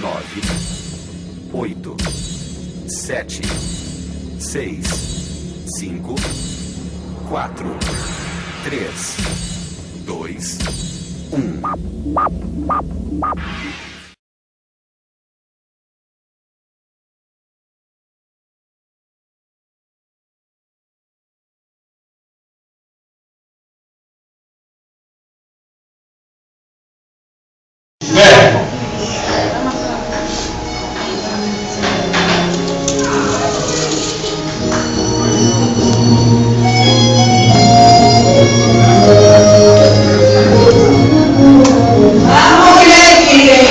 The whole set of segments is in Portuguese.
9, 8, 7, 6, 5, 4, 3, 2, 1. Vamos, moleque!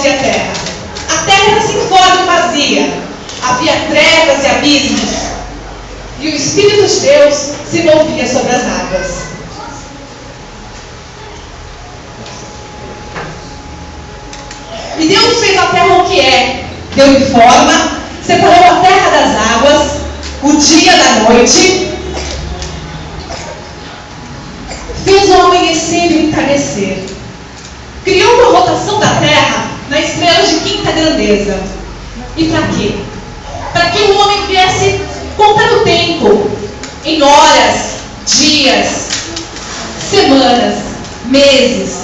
sobre a terra. A terra era sem forma e vazia. Havia trevas e abismos. E o Espírito de Deus se movia sobre as águas. E Deus fez a terra o que é. Deu-lhe forma, separou a terra das águas, o dia da noite, fez o amanhecer e o entardecer. Criou uma rotação da terra na estrela de quinta grandeza. E para quê? Para que o homem viesse contar o tempo em horas, dias, semanas, meses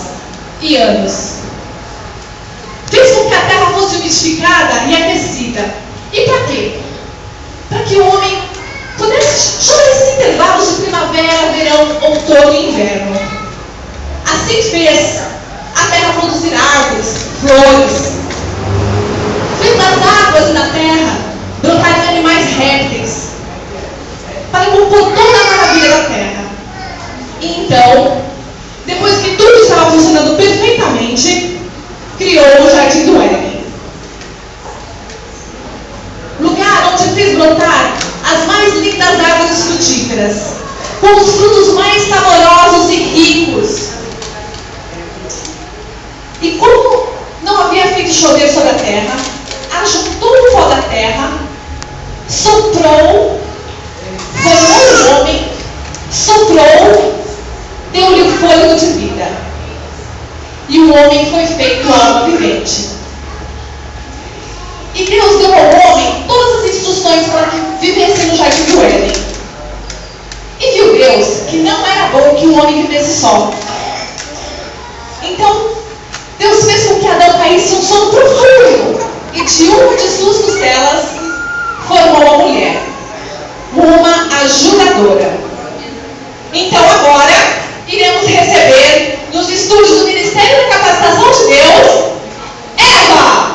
e anos. Fez com que a terra fosse unificada e aquecida. E para quê? Para que o homem pudesse chamar esses intervalos de primavera, verão, outono e inverno. Assim fez a terra produzir árvores, flores. Fez das águas da terra brotarem animais répteis, para compor toda a maravilha da terra. E então, depois que tudo estava funcionando perfeitamente, criou o Jardim do Éden. Lugar onde fez brotar as mais lindas árvores frutíferas, com os frutos mais saborosos e ricos. E como não havia feito chover sobre a terra, ajuntou o pó da terra, soprou, formou o homem, soprou, deu-lhe o fôlego de vida. E o homem foi feito alma vivente. E Deus deu ao homem todas as instruções para que vivesse no jardim do Éden. E viu Deus que não era bom que o homem vivesse só. Então, Deus fez com que Adão caísse em um sono profundo. E de uma de suas costelas formou a mulher, uma ajudadora. Então agora iremos receber nos estúdios do Ministério da Capacitação de Deus, Eva!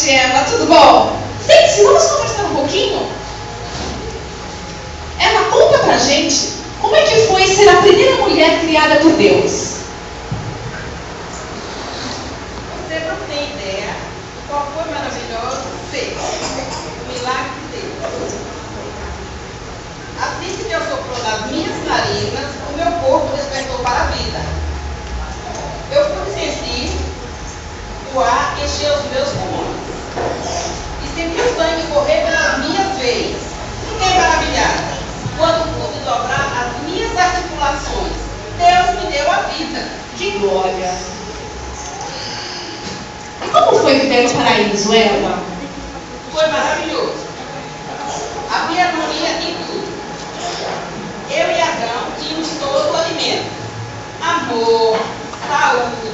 Eva, tudo bom? Sente-se, vamos conversar um pouquinho? Eva, conta pra gente como é que foi ser a primeira mulher criada por Deus. Você não tem ideia qual foi maravilhoso ser o milagre de Deus. Assim que Deus soprou nas minhas narinas, o meu corpo despertou para a vida. Eu pude sentir o ar encher os meus pulmões. E senti o sangue correr pelas minhas veias. Fiquei maravilhada quando pude dobrar as minhas articulações. Deus me deu a vida. Que glória! E como foi viver no paraíso, Eva? Foi maravilhoso. Havia harmonia em tudo. Eu e Adão tínhamos todo o alimento. Amor, saúde,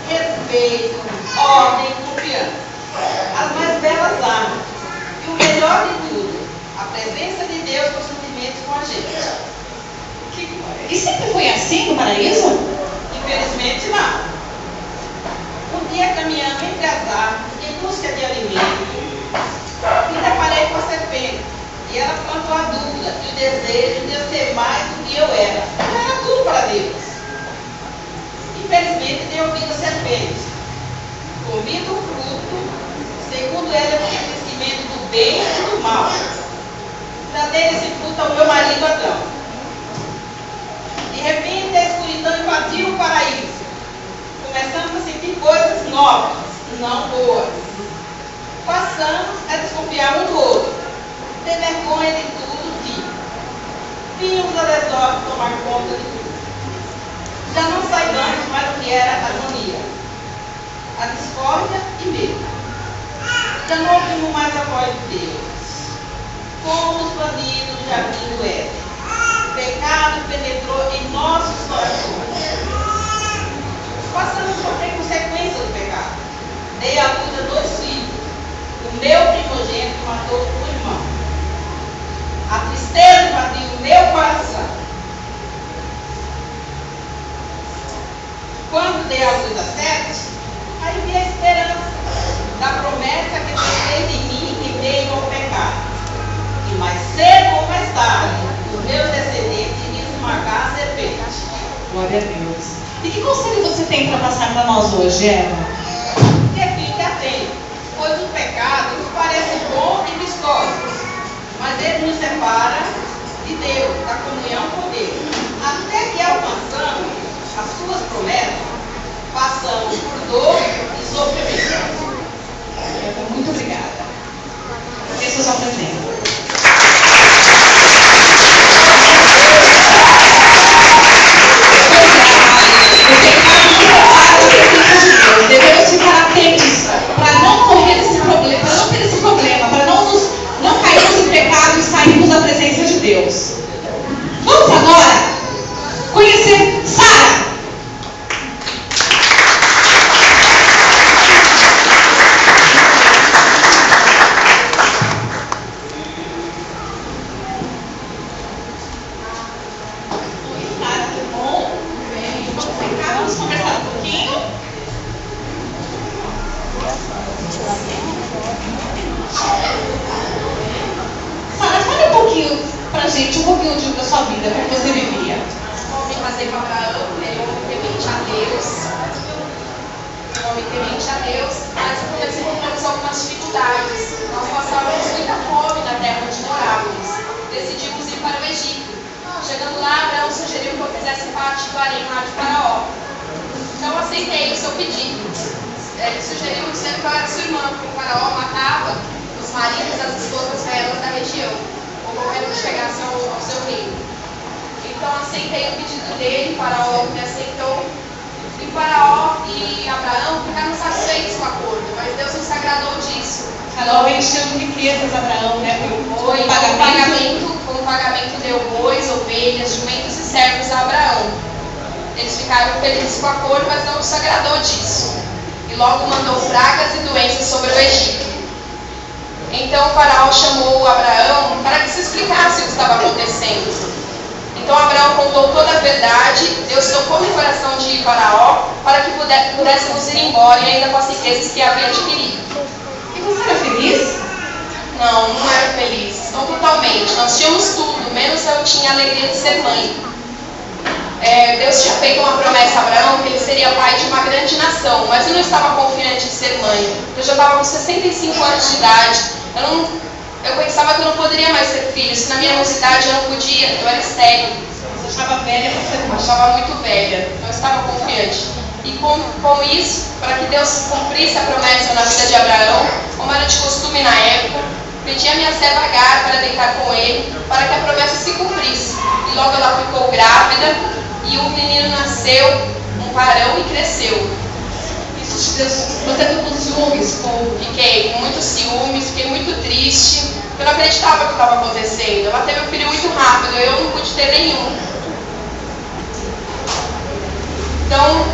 respeito, ordem e confiança. As mais belas armas. E o melhor de tudo, a presença de Deus constantemente com a gente. Que glória! E sempre foi assim no paraíso? Infelizmente não. Um dia caminhando entre as árvores em busca de alimento, me deparei com a serpente. E ela plantou a dúvida e o desejo de eu ser mais do que eu era. Eu era tudo para Deus. Infelizmente dei ouvido à serpente. Comi do fruto, segundo ela eu tinha conhecimento do bem e do mal. Tratei desse fruto ao meu marido Adão. De repente a escuridão invadiu o paraíso. Começamos a sentir coisas novas, não boas. Passamos a desconfiar um do outro. Ter vergonha de tudo, vimos a desordem tomar conta de tudo. Já não saibamos mais o que era a harmonia, a discórdia e medo. Já não ouvimos mais a voz de Deus. Fomos banidos do jardim do Éden. O pecado penetrou em nossos corações. tristeza invadiu o meu coração. Quando dei a luz a 7, aí vi a esperança da promessa que Deus fez em mim em meio ao pecado. E mais cedo ou mais tarde, os meus descendentes iriam esmagar a serpente. Glória a Deus. E que conselho você tem para passar para nós hoje, Eva? Que fique atento, pois o pecado nos parece bom e vistoso, mas ele nos separa de Deus, da comunhão com Deus. Até que alcançamos as suas promessas, passamos por dor e sofrimento. Muito obrigada. Esse é o seu presente. Devemos ficar atentos para não correr esse problema, para não ter esse problema, para não cairmos em pecado e sairmos da presença de Deus. Vamos agora conhecer Sara. Sara, fale um pouquinho pra gente, um pouquinho da sua vida, como você vivia. Me casei com Abraão, ele é um homem temente a Deus. Um homem temente a Deus, mas nós encontramos algumas dificuldades. Nós passávamos muita fome na terra onde morávamos. Decidimos ir para o Egito. Chegando lá, Abraão sugeriu que eu fizesse parte do harém lá de Faraó. Então eu aceitei o seu pedido. Ele sugeriu dizendo que eu era sua irmã, porque o Faraó matava os maridos, as esposas reais da região, ou qualquer um que chegasse ao seu reino. Então aceitei o pedido dele, Faraó me aceitou. E Faraó e Abraão ficaram satisfeitos com o acordo, mas Deus nos agradou disso. Faraó encheu de riquezas Abraão, né? Foi como pagamento deu bois, ovelhas, jumentos e servos a Abraão. Eles ficaram felizes com o acordo, mas não nos agradou disso. E logo mandou pragas e doenças sobre o Egito. Então o Faraó chamou Abraão para que se explicasse o que estava acontecendo. Então Abraão contou toda a verdade. Deus tocou no coração de Faraó para que pudéssemos ir embora e ainda com as riquezas que havia adquirido. E você era feliz? Não era feliz. Não totalmente. Nós tínhamos tudo, menos eu tinha a alegria de ser mãe. Deus tinha feito uma promessa a Abraão que ele seria pai de uma grande nação, mas eu não estava confiante de ser mãe. Eu já estava com 65 anos de idade. Eu pensava que eu não poderia mais ter filhos. Se na minha mocidade eu não podia, eu era estéril. Você achava velha para ser mãe? Eu achava muito velha, não estava confiante. E com isso, para que Deus cumprisse a promessa na vida de Abraão, como era de costume na época, pedi a minha serva Agar para deitar com ele, para que a promessa se cumprisse. E logo ela ficou grávida. E o menino nasceu, um varão, e cresceu. Isso te deu... Você ficou com ciúmes? Fiquei com muitos ciúmes, fiquei muito triste. Eu não acreditava que estava acontecendo. Ela teve um filho muito rápido, eu não pude ter nenhum. Então,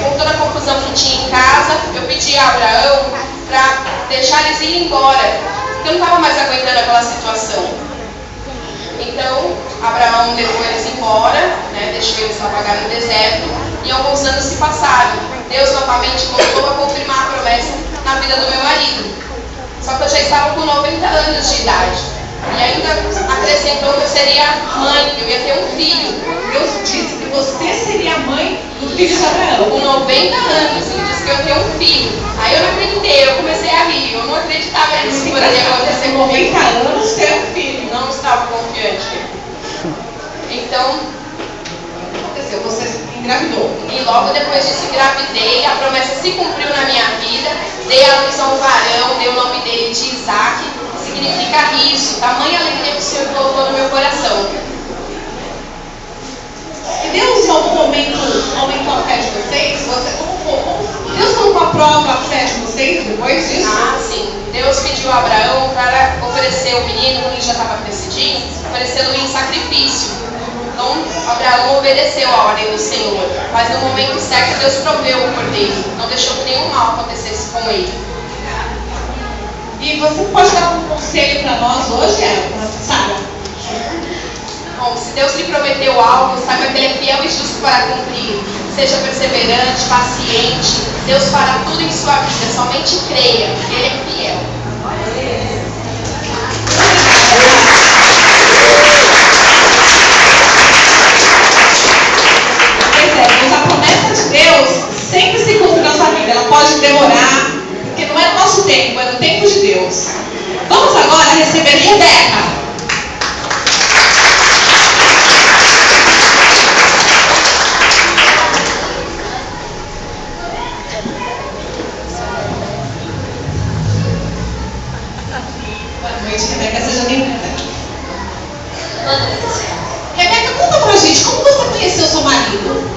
com toda a confusão que tinha em casa, eu pedi a Abraão para deixar eles ir embora. Porque eu não estava mais aguentando aquela situação. Então, Abraão levou eles embora, né, deixou eles lá vagar no deserto, e alguns anos se passaram. Deus novamente voltou a confirmar a promessa na vida do meu marido. Só que eu já estava com 90 anos de idade. E ainda acrescentou que eu seria mãe, eu ia ter um filho. Deus disse que você seria a mãe do filho de Abraão. Com 90 anos, ele disse que eu ia ter um filho. Aí eu não acreditei, eu comecei a rir. Eu não acreditava que isso poderia acontecer com 90 anos ter um filho. Não estava confiante. Então, aconteceu, você engravidou. E logo depois disso engravidei, a promessa se cumpriu na minha vida. Dei a luz a um varão, dei o nome dele de Isaac, que significa isso, tamanha alegria que o Senhor colocou no meu coração. E Deus em algum momento aumentou a fé de vocês? Deus colocou a prova a fé de vocês depois disso? Ah, sim. Deus pediu a Abraão para oferecer o menino, quando ele já estava crescidinho, oferecê-lo em sacrifício. Então, Abraão obedeceu a ordem do Senhor, mas no momento certo Deus proveu o cordeiro, não deixou que nenhum mal acontecesse com ele. E você pode dar um conselho para nós hoje, Sara? Bom, se Deus lhe prometeu algo, saiba que Ele é fiel e justo para cumprir. Seja perseverante, paciente. Deus fará tudo em sua vida. Somente creia, Ele é fiel. Pois é, mas a promessa de Deus sempre se cumpre na sua vida. Ela pode demorar, porque não é no nosso tempo, é no tempo de Deus. Vamos agora receber Rebeca. Rebeca, seja bem-vinda. Rebeca, conta pra gente, como você conheceu seu marido?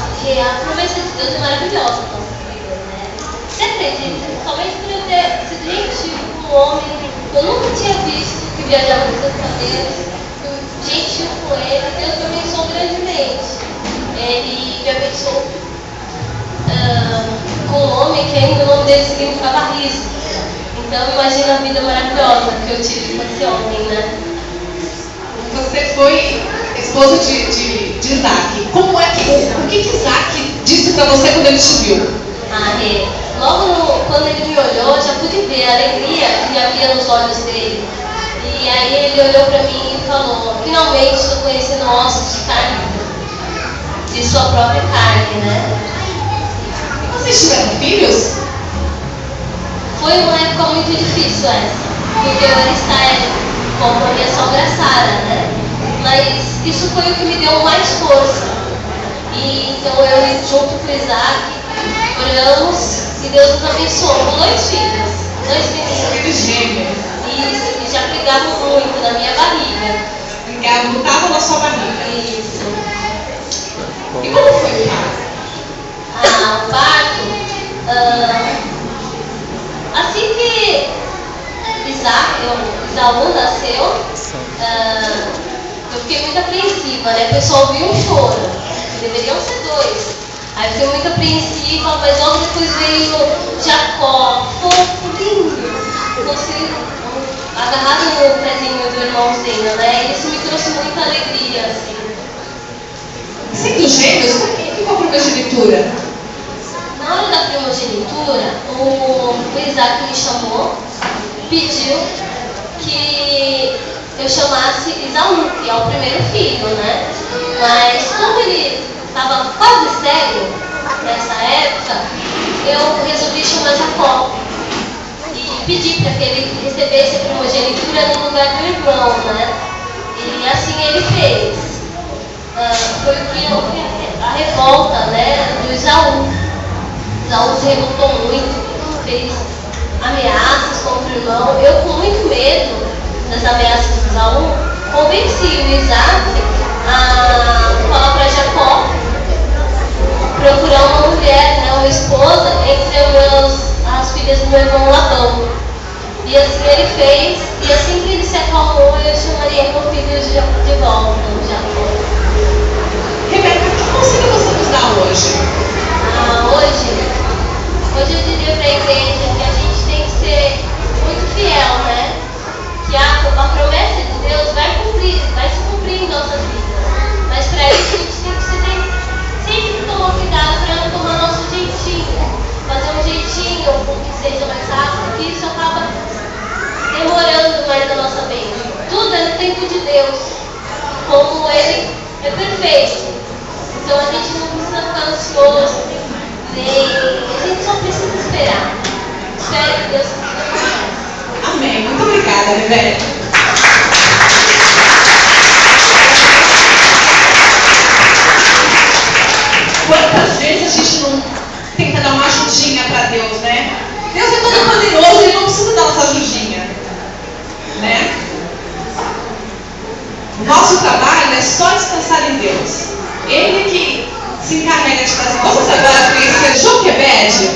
Porque a promessa de Deus é maravilhosa na nossa vida, né? Você acredita? Somente por eu ter sido gentil com um homem que eu nunca tinha visto, que viajava nos Estados Unidos, gentil com ele, Deus me abençoou grandemente. Ele me abençoou com um homem que ainda o nome dele significava risco. Então imagina a vida maravilhosa que eu tive com esse homem, né? Você foi esposa de Isaac. Como é que, o que Isaac disse pra você quando ele te viu? Logo quando ele me olhou, eu já pude ver a alegria que havia nos olhos dele. E aí ele olhou pra mim e falou: finalmente estou conhecendo ossos de carne, de sua própria carne, né? Vocês tiveram filhos? Foi uma época muito difícil essa, porque eu era estéril, como a minha sogra Sara, né? Mas isso foi o que me deu mais força. E então eu, junto com o Isaac, oramos e Deus nos abençoou com 2 filhos, 2 meninos. Filhos gêmeos. Isso, que já brigavam muito na minha barriga. Brigavam, lutavam na sua barriga. Isso. E como foi o parto? O parto, assim que Isaú nasceu, eu fiquei muito apreensiva, né? O pessoal ouviu um choro, deveriam ser 2. Aí eu fiquei muito apreensiva, mas logo depois veio Jacó, fofo, lindo, agarrado no pezinho do irmãozinho, né? E isso me trouxe muita alegria, assim. Sendo gêmeos, como que ficou a primogenitura? Na hora da primogenitura, o Isaac me chamou, pediu que eu chamasse Isaú, que é o primeiro filho, né? Mas como ele estava quase estéril nessa época, eu resolvi chamar Jacó e pedi para que ele recebesse a primogenitura no lugar do irmão, né? E assim ele fez. Foi o que a revolta, né, do Isaú. Isaú se revoltou muito, fez ameaças contra o irmão. Eu, com muito medo das ameaças de Isaú, convenci o Isaac a falar para Jacó procurar uma mulher, né, uma esposa, entre as filhas do meu irmão Labão. E assim ele fez, e assim que ele se acalmou, eu chamaria meu filho de volta, Jacó. Rebeca, que conselho você nos dá hoje? Hoje eu diria para a igreja que a gente tem que ser muito fiel, né? Que a promessa de Deus vai se cumprir em nossas vidas. Mas para isso a gente tem que sempre tomar cuidado para não tomar nosso jeitinho. Fazer um jeitinho com que seja mais rápido, que isso acaba demorando mais a nossa bênção. Tudo é no tempo de Deus. Como Ele é perfeito. Então a gente não precisa ficar ansioso, a gente só precisa esperar. Espere que Deus aconteça. Amém. Muito obrigada, Rebeca. Quantas vezes a gente não tenta dar uma ajudinha para Deus, né? Deus é todo poderoso, Ele não precisa dar nossa ajudinha, né? O nosso trabalho é só descansar em Deus. Ele que se encarrega de fazer. Vamos agora conhecer Joquebede.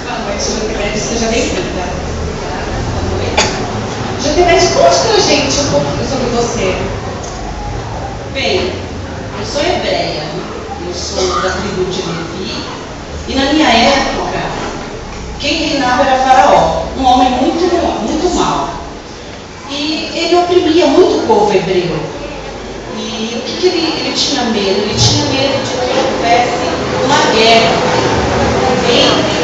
Boa noite, Joquebede, seja bem-vinda. Joquebede Bem, eu sou hebreia, eu sou da tribo de Levi, e na minha época, quem reinava era Faraó, um homem muito mau. E ele oprimia muito o povo hebreu. E o que ele tinha medo? Ele tinha medo de que houvesse uma guerra entre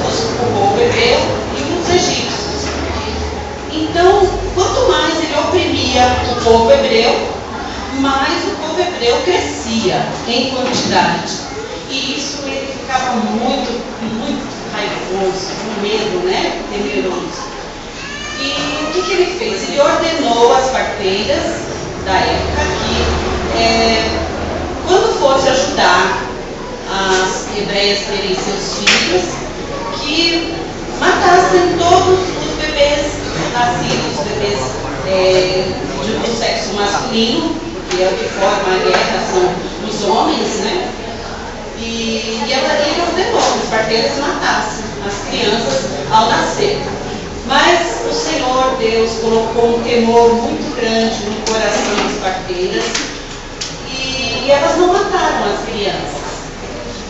o povo hebreu e os egípcios. Então, quanto mais ele oprimia o povo hebreu, mais o povo hebreu crescia em quantidade. E isso ele ficava muito raivoso, com medo, né? Temeroso. E o que ele fez? Ele ordenou às parteiras da época que, quando fosse ajudar as hebreias terem seus filhos, que matassem todos os bebês nascidos, os bebês do sexo masculino, porque é o que forma a guerra, são os homens, né? E ele ordenou que as parteiras matassem as crianças ao nascer. Mas o Senhor Deus colocou um temor muito grande no coração das parteiras e elas não mataram as crianças.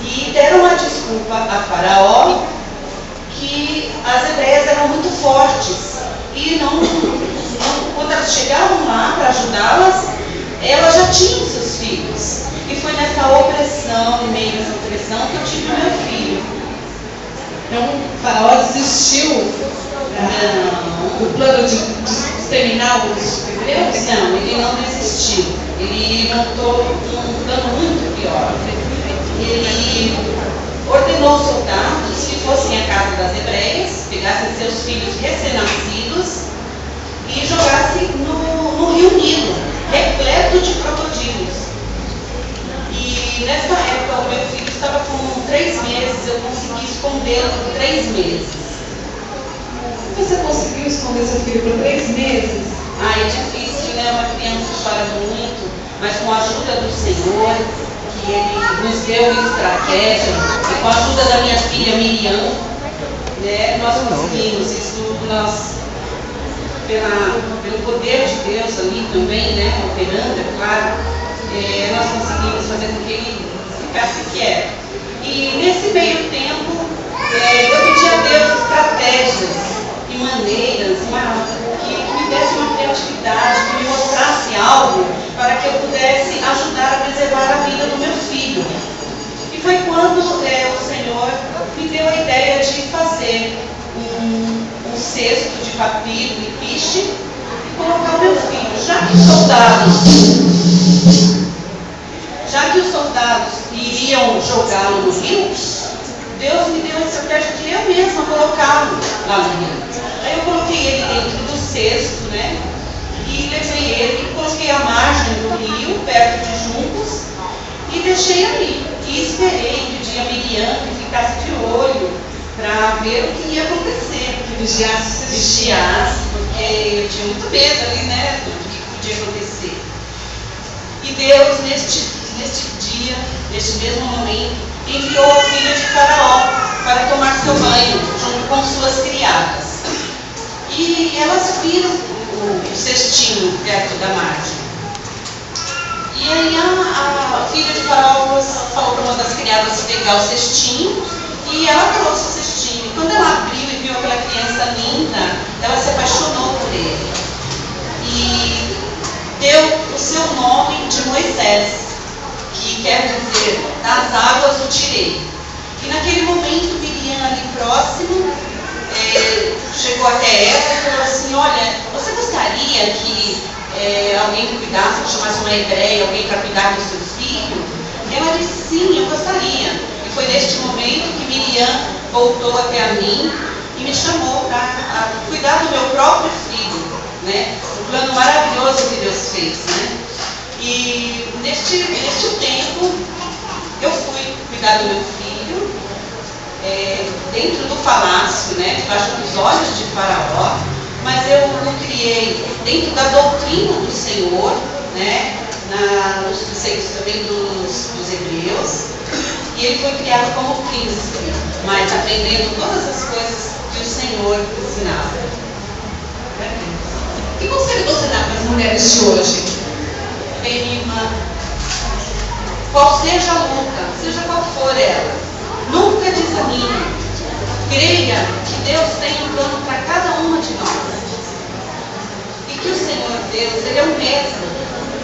E deram uma desculpa a Faraó que as hebreias eram muito fortes e quando elas chegavam lá para ajudá-las, elas já tinham seus filhos. E foi nessa opressão, no meio dessa opressão, que eu tive o meu filho. Então, o Faraó desistiu do plano de exterminar os hebreus? Não, ele não desistiu. Ele montou um plano muito pior. Ele ordenou os soldados que fossem à casa das hebreias, pegassem seus filhos recém-nascidos e jogassem no rio Nilo, repleto de crocodilos. E nessa época o meu filho estava com 3 meses, eu consegui escondê-lo por 3 meses. Você conseguiu esconder seu filho por 3 meses? É difícil, né? Uma criança chora muito, mas com a ajuda do Senhor, que Ele nos deu estratégia, e com a ajuda da minha filha Miriam, né, nós conseguimos isso, pelo poder de Deus ali também, né, operando, é claro, nós conseguimos fazer com que ele ficasse quieto. E nesse meio tempo, eu pedi a Deus estratégias e maneiras, que me desse uma criatividade, que me mostrasse algo para que eu pudesse ajudar a preservar a vida do meu filho. E foi quando o Senhor me deu a ideia de fazer um cesto de papiro e piche e colocar o meu filho. Já que os soldados iriam jogá-lo no rio, Deus me deu a estratégia de eu mesma colocá-lo lá no rio. Aí eu coloquei ele dentro do cesto, né? E levei ele e coloquei à margem do rio, perto de juncos, e deixei ali. E esperei, pedi a Miriam que ficasse de olho para ver o que ia acontecer. Que vigiasse, porque eu tinha muito medo ali, né? Do que podia acontecer. E Deus, neste dia, neste mesmo momento, enviou a filha de Faraó para tomar seu banho junto com suas criadas. E elas viram o cestinho perto da margem. E aí a filha de Faraó falou para uma das criadas pegar o cestinho e ela trouxe o cestinho. E quando ela abriu e viu aquela criança linda, ela se apaixonou por ele. E deu o seu nome de Moisés, que quer dizer, das águas o tirei. E naquele momento, Miriam ali próximo, chegou até ela e falou assim, olha, você gostaria que alguém cuidasse, que chamasse uma hebreia, alguém para cuidar dos seus filhos? Ela disse, sim, eu gostaria. E foi neste momento que Miriam voltou até a mim e me chamou para cuidar do meu próprio filho, né? Um plano maravilhoso que Deus fez, né? E neste tempo, eu fui cuidar do meu filho, dentro do palácio, né, debaixo dos olhos de Faraó, mas eu o criei dentro da doutrina do Senhor, né, nos preceitos também dos hebreus, e ele foi criado como príncipe, mas aprendendo todas as coisas que o Senhor ensinava. Que conselho você dá para as mulheres de hoje? bem, minha irmã, qual seja a luta, seja qual for ela, nunca desanime. Creia que Deus tem um plano para cada uma de nós. E que o Senhor Deus, Ele é o mesmo.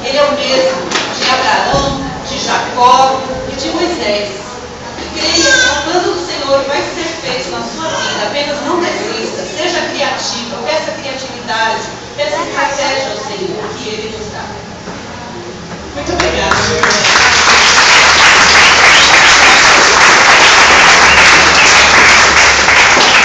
Ele é o mesmo de Abraão, de Jacó e de Moisés. E creia que o plano do Senhor vai ser feito na sua vida. Apenas não desista, seja criativa, peça criatividade, peça estratégia ao Senhor que Ele nos dá. Muito obrigada.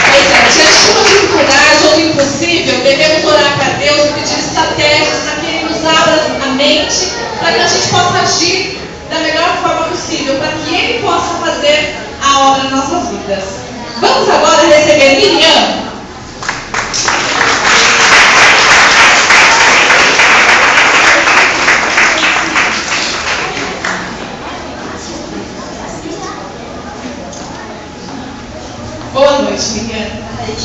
Pois é, diante de uma dificuldade ou do impossível, devemos orar para Deus e pedir estratégias para que Ele nos abra a mente, para que a gente possa agir da melhor forma possível, para que Ele possa fazer a obra nas nossas vidas. Vamos agora receber Miriam. Boa noite, Miriam.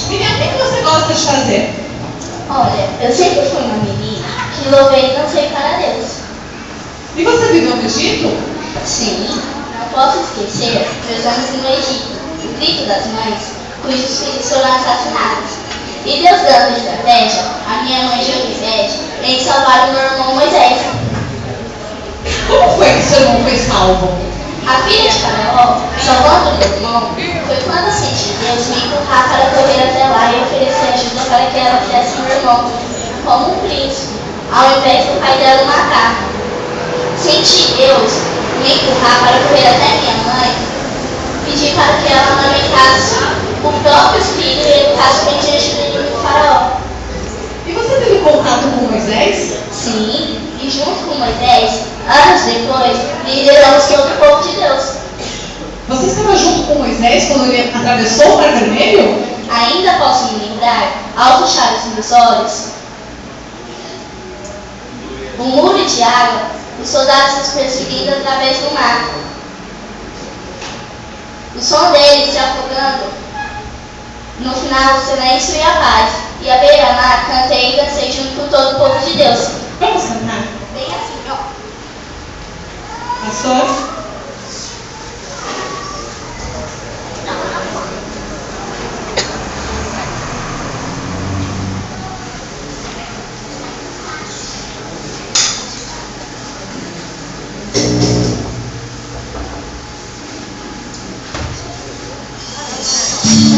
Miriam, o que você gosta de fazer? Olha, eu sempre fui uma menina que louvei e dancei para Deus. E você viveu no Egito? Sim, não posso esquecer meus anos no Egito, o grito das mães, cujos filhos foram assassinados. E Deus dando estratégia, a minha mãe Joquebede, em salvar o meu irmão Moisés. Como foi que seu irmão foi salvo? A filha de Faraó, salvando meu irmão, foi quando senti Deus me empurrar para correr até lá e oferecer ajuda para que ela criasse meu irmão como um príncipe, ao invés do pai dela matar. Senti Deus me empurrar para correr até minha mãe, pedir para que ela amamentasse o próprio filho e educasse bem diante do Faraó. E você teve contato com Moisés? Sim, e junto com Moisés, anos depois, lideramos todo o povo de Deus. Você estava junto com Moisés quando ele atravessou o Mar Vermelho? Ainda posso me lembrar, ao fechar os meus olhos, um muro de água, os soldados nos perseguindo através do mar. O som deles se afogando. No final, o silêncio e a paz. E à beira-mar, cantei e dancei junto com todo o povo de Deus. Vamos cantar? Bem assim, ó. Pastor?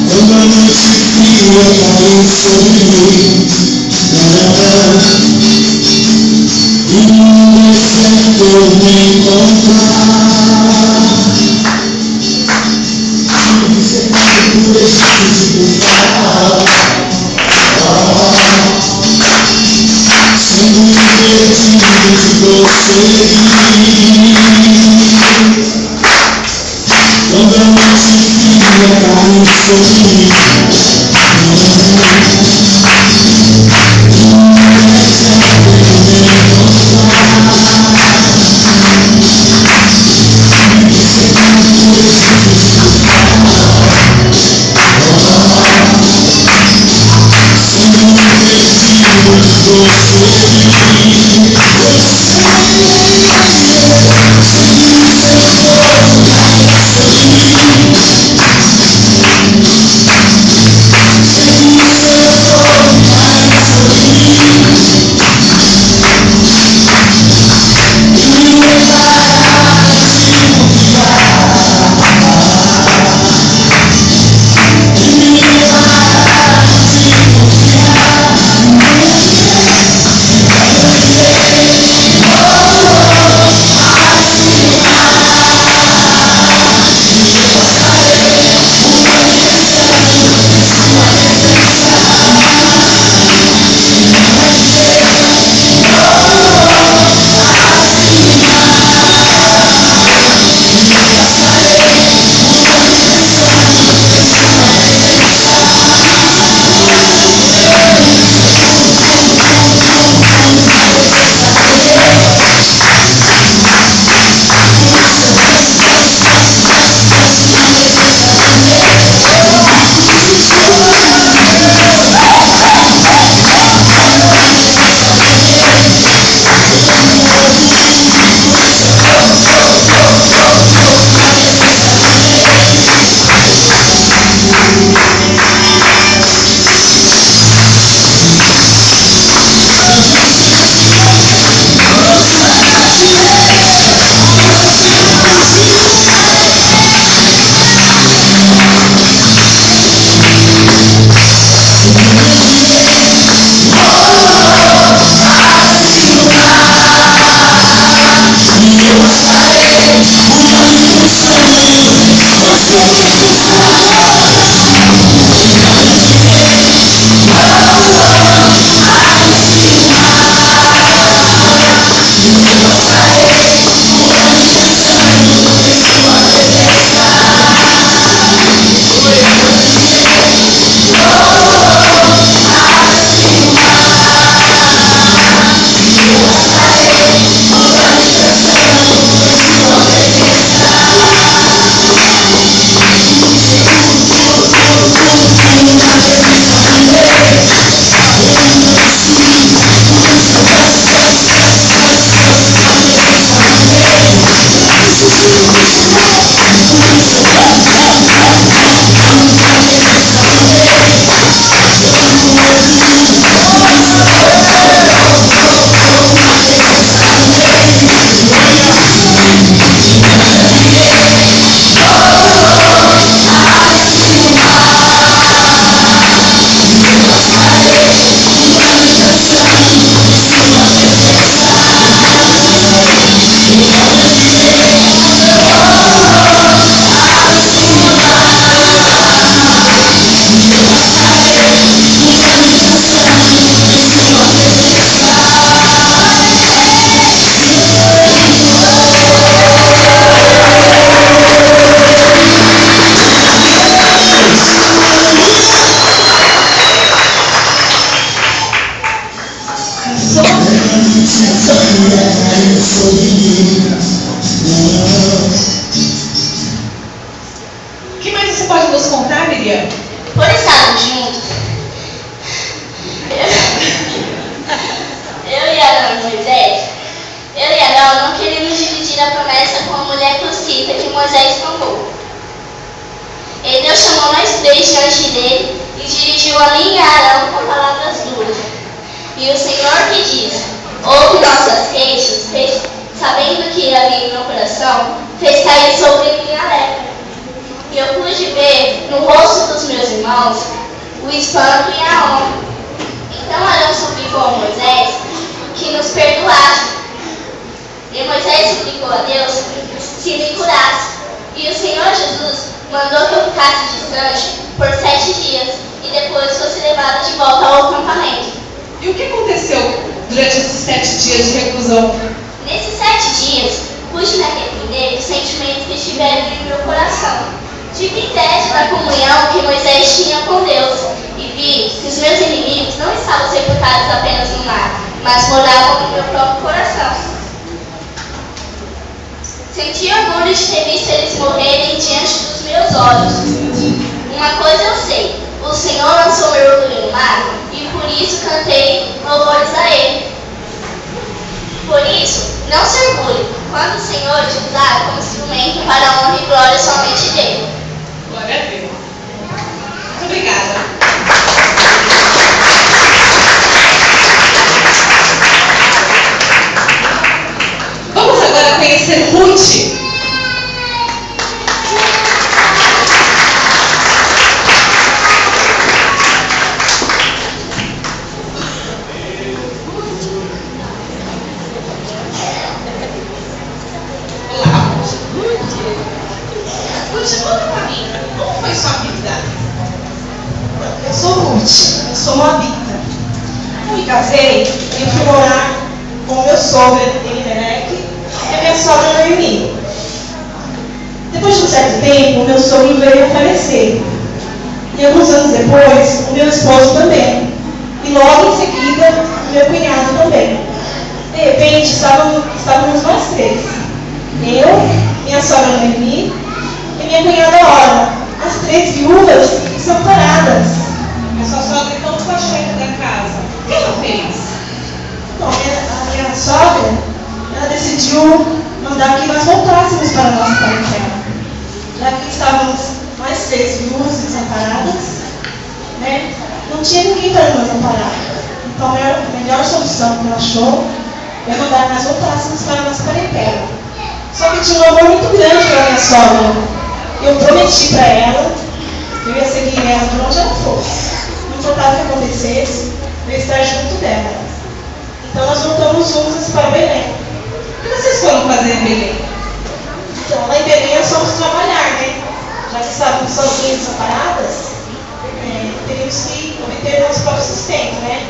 Quando a noite fria caiu sobre mim, e no deserto eu me encontrar, tive cercado por Egito do Faraó, sendo impedido de prosseguir. Quando a noite fria caiu sobre mim, história começa com a mulher cruzita que Moisés tomou. E Deus chamou nós três diante dele e dirigiu a mim e a Arão com palavras duras. E o Senhor me disse: ouve nossas queixas, sabendo que havia em meu coração, fez cair sobre mim a lepra. E eu pude ver no rosto dos meus irmãos o espanto e a honra. Então Arão suplicou a Moisés que nos perdoasse. E Moisés suplicou a Deus que me curasse. E o Senhor Jesus mandou que eu ficasse distante por 7 dias e depois fosse levado de volta ao acampamento. E o que aconteceu durante esses 7 dias de reclusão? Nesses 7 dias, pude me arrepender dos sentimentos que estiveram em meu coração. Tive inveja da comunhão que Moisés tinha com Deus e vi que os meus inimigos não estavam sepultados apenas no mar, mas moravam no meu próprio coração. Senti orgulho de ter visto eles morrerem diante dos meus olhos. Uma coisa eu sei, o Senhor lançou meu orgulho no mar e por isso cantei louvores a Ele. Por isso, não se orgulhe quando o Senhor te usar como instrumento para a honra e glória somente dele. Glória a Deus. Muito obrigada. Vamos agora conhecer Ruth. Conta pra mim, como foi sua vida? Eu sou Ruth, eu sou moabita. Eu me casei e fui morar com o meu sogro, Elimelec, e a minha sogra, Noemi. Depois de um certo tempo, o meu sogro veio a falecer. E alguns anos depois, o meu esposo também. E logo em seguida, o meu cunhado também. De repente, estávamos nós três. Eu, minha sogra Noemi e minha cunhada Ora, as 3 viúvas e separadas. A sua sogra então ficou cheia da casa. O que ela fez? Bom, a minha sogra, ela decidiu mandar que nós voltássemos para a nossa parentela. Já que estávamos nós 3 viúvas e separadas, né? Não tinha ninguém para nos amparar. Então a melhor solução que ela achou é mandar que nós voltássemos para a nossa parentela. Só que tinha um amor muito grande pela minha sogra. Eu prometi para ela que eu ia seguir ela por onde ela fosse. Não importava o que acontecesse, eu ia estar junto dela. Então nós voltamos juntas para Belém. O que vocês foram fazer em Belém? Então lá em Belém nós fomos trabalhar, né? Já que estávamos sozinhas e separadas, teríamos que obter nosso próprio sustento, né?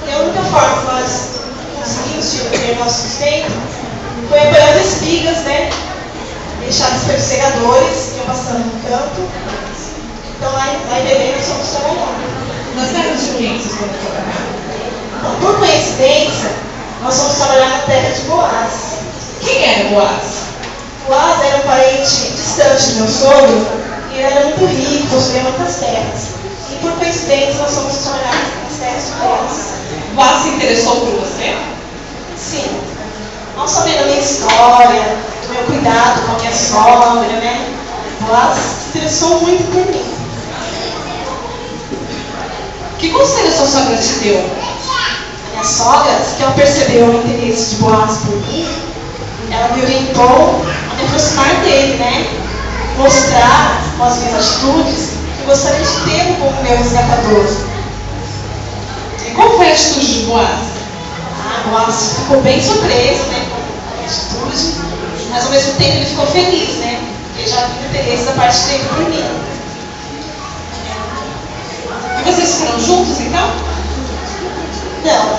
E a única forma que nós conseguimos obter nosso sustento foi apanhando espigas, né? Deixadas pelos segadores, que iam passando no campo. Então lá em Belém nós fomos trabalhar. Nas terras de quem vocês foram trabalhar? Então, por coincidência, nós fomos trabalhar na terra de Boaz. Quem era Boaz? Boaz era um parente distante do meu sogro e ele era muito rico, possuía muitas terras. E por coincidência nós fomos trabalhar nas terras de Boaz. Boaz se interessou por você? Sim. Não sabendo a minha história, do meu cuidado com a minha sogra, né? Boaz se interessou muito por mim. Que conselho a sua sogra te deu? A minha sogra, que ela percebeu o interesse de Boaz por mim, ela me orientou a me aproximar dele, né? Mostrar com as minhas atitudes que eu gostaria de tê-lo como meu resgatador. E qual foi a atitude de Boaz? Boaz ficou bem surpreso, né, com a minha atitude, mas ao mesmo tempo ele ficou feliz, né? Porque já havia interesse da parte dele por mim. E vocês ficaram juntos então? Não.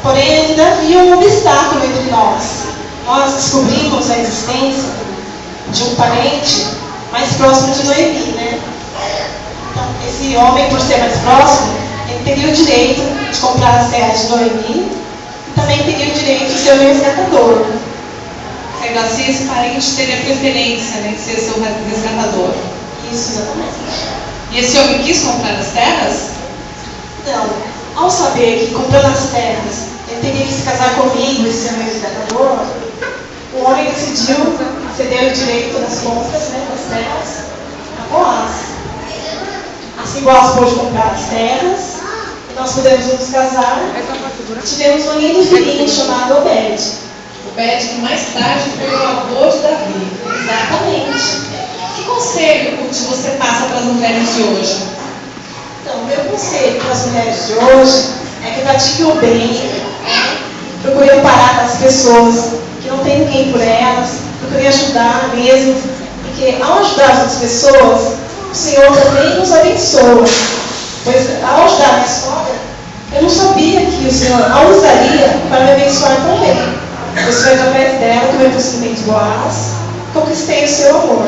Porém, ainda havia um obstáculo entre nós. Nós descobrimos a existência de um parente mais próximo de Noemi, né? Então, esse homem, por ser mais próximo, ele teria o direito de comprar as terras de Noemi e também teria o direito de ser o meu resgatador. Sendo assim, esse parente teria preferência, né, de ser seu resgatador. Isso, exatamente. E esse homem quis comprar as terras? Não. Ao saber que comprando as terras ele teria que se casar comigo e ser meu resgatador, o homem decidiu ceder o direito das compras, né, das terras a Boaz. Assim, Boaz pôde comprar as terras, e nós pudemos nos casar. Tivemos um lindo filhinho chamado Obed. Obed, que mais tarde foi o avô de Davi. Exatamente. Que conselho você passa para as mulheres de hoje? Então, o meu conselho para as mulheres de hoje é que pratiquem o bem, procurem parar com as pessoas que não tem ninguém por elas, procurem ajudar mesmo, porque ao ajudar as pessoas, o Senhor também nos abençoa. Pois ao ajudar minha sogra, eu não sabia que o Senhor a usaria para me abençoar também. Pois foi através dela que eu me aproximei de Boaz, conquistei o seu amor.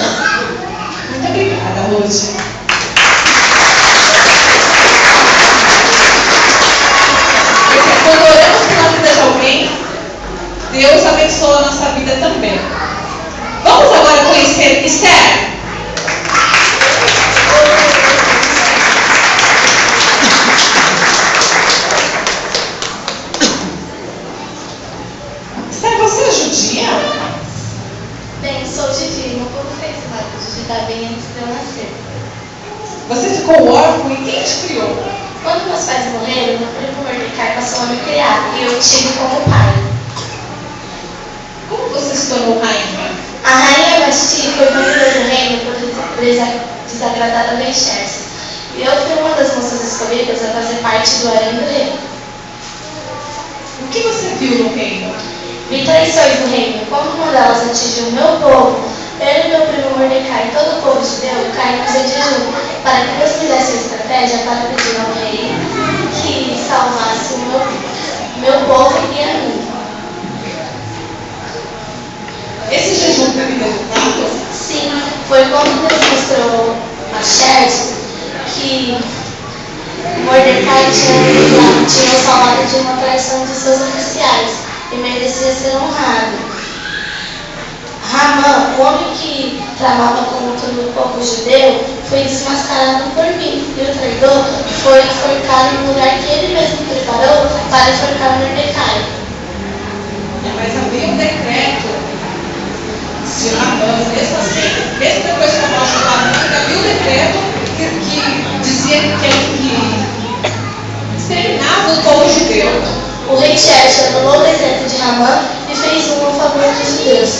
Muito obrigada, Ruth. Quando oramos pela vida de alguém, Deus abençoa a nossa vida também. Vamos agora conhecer Esther. Esther, você é judia? Bem, sou judia, meu povo fez parte de Judá bem antes de eu nascer. Você ficou órfão e quem te criou? Quando meus pais morreram, meu primo Mordecai passou a me criar e eu tive como pai. Como você se tornou rainha? A rainha Vasti foi banida do reino por desagradar a rei Xerxes. E eu fui uma das moças escolhidas a fazer parte do harém do rei. O que você viu no reino? Vi traições no reino, quando uma delas atingiu o meu povo, eu e meu primo Mordecai e todo o povo judeu caímos em jejum, para que Deus fizesse uma estratégia para pedir ao rei que salvasse o meu povo e a mim. Esse jejum teve resultado? Sim, foi quando Deus mostrou a Xerxes que Mordecai tinha o salvado de uma traição de seus oficiais e merecia ser honrado. Ramã, o homem que tramava contra o povo judeu, foi desmascarado por mim, e o traidor foi enforcado no lugar que ele mesmo preparou para enforcar Mordecai. Mas havia um decreto de Ramã, mesmo assim, mesmo depois que a morte de Ramã, havia um decreto que dizia que exterminava o povo judeu. O rei Xerxes anulou o decreto de Ramã e fez um a favor dos judeus.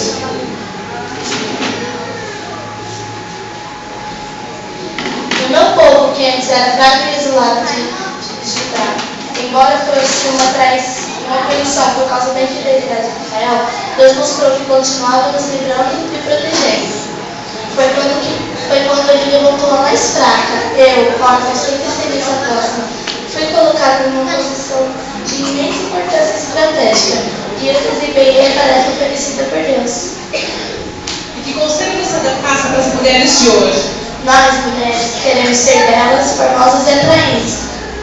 O meu povo, que antes era fraco e isolado de Judá, embora fosse uma punição por causa da infidelidade de Israel, Deus mostrou que continuava nos livrando e protegendo. Foi quando ele levantou a mais fraca, eu, órfã, sem descendência próxima, fui colocado numa posição de imensa importância estratégica e eu desempenhei a tarefa oferecida por Deus. E que conselho você passa para as mulheres de hoje? Nós, mulheres, queremos ser belas, formosas e atraentes.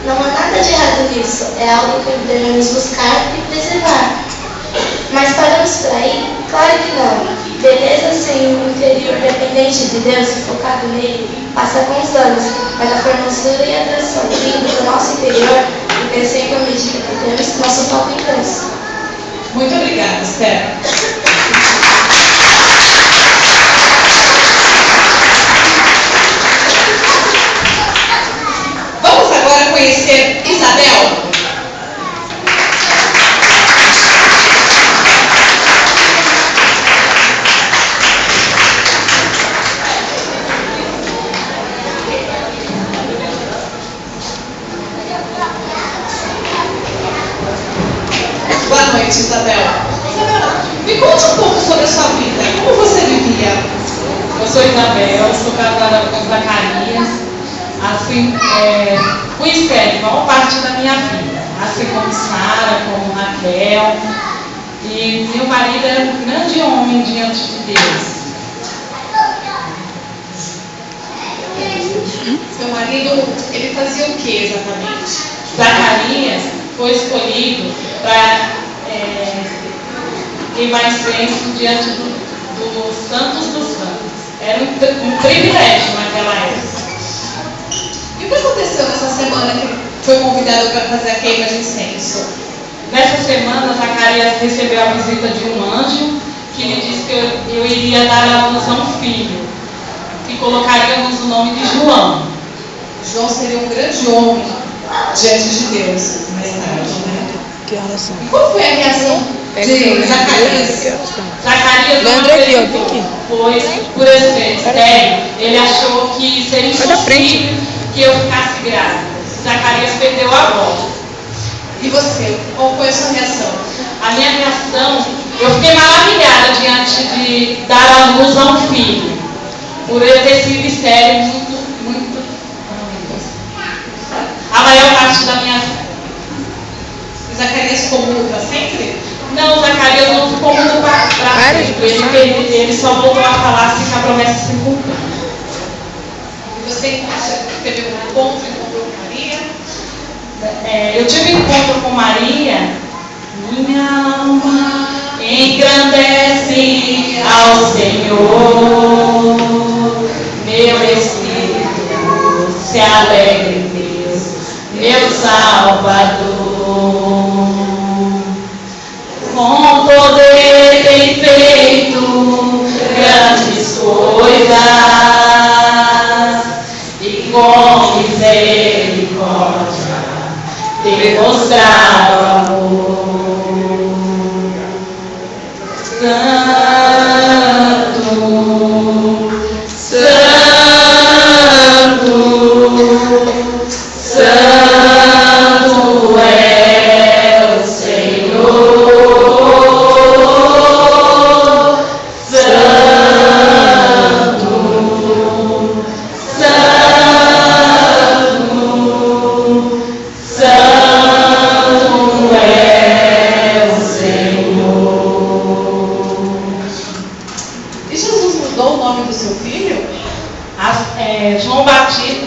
Não há nada de errado nisso, é algo que devemos buscar e preservar. Mas para nos trair? Claro que não. Beleza sem um interior dependente de Deus e focado nele passa com os anos, mas a formosura e a atração vindo do nosso interior e crescendo à medida que temos nosso próprio alcance. Muito obrigada, Esther. Vamos agora conhecer Isabel. Boa noite, Isabel. Me conte um pouco sobre a sua vida. Como você vivia? Eu sou Isabel, sou casada com Zacarias. Assim, fui estéril a maior parte da minha vida. Assim como Sara, como Raquel. E meu marido era um grande homem diante de Deus. Seu marido, ele fazia o que exatamente? Zacarias foi escolhido para queimar incenso diante dos santos dos santos. Era um privilégio naquela época. E o que aconteceu nessa semana que foi convidado para fazer a queima de incenso? Nessa semana, Zacarias recebeu a visita de um anjo que lhe disse que eu iria dar à luz a um filho, e colocaríamos o nome de João. João seria um grande homem diante de Deus, mais tarde, né? Que horas são? E qual foi a reação de Zacarias? Zacarias não acreditou, pois, por eu ser estéril, ele achou que seria impossível que eu ficasse grávida. Zacarias perdeu a voz. E você, qual foi a sua reação? A minha reação, eu fiquei maravilhada diante de dar à luz a um filho, por eu ter sido estéril a maior parte da minha vida. E Zacarias ficou mudo para sempre? Não, Zacarias não ficou mudo para sempre. Ele só voltou a falar assim que a promessa se cumpriu. E você teve um encontro com Maria? Eu tive um encontro com Maria. Minha alma engrandece ao Senhor, meu espírito se alegra em Deus, meu Salvador. Com poder tem feito grandes coisas e com misericórdia tem mostrado amor. Santo, Santo, Santo é o Senhor.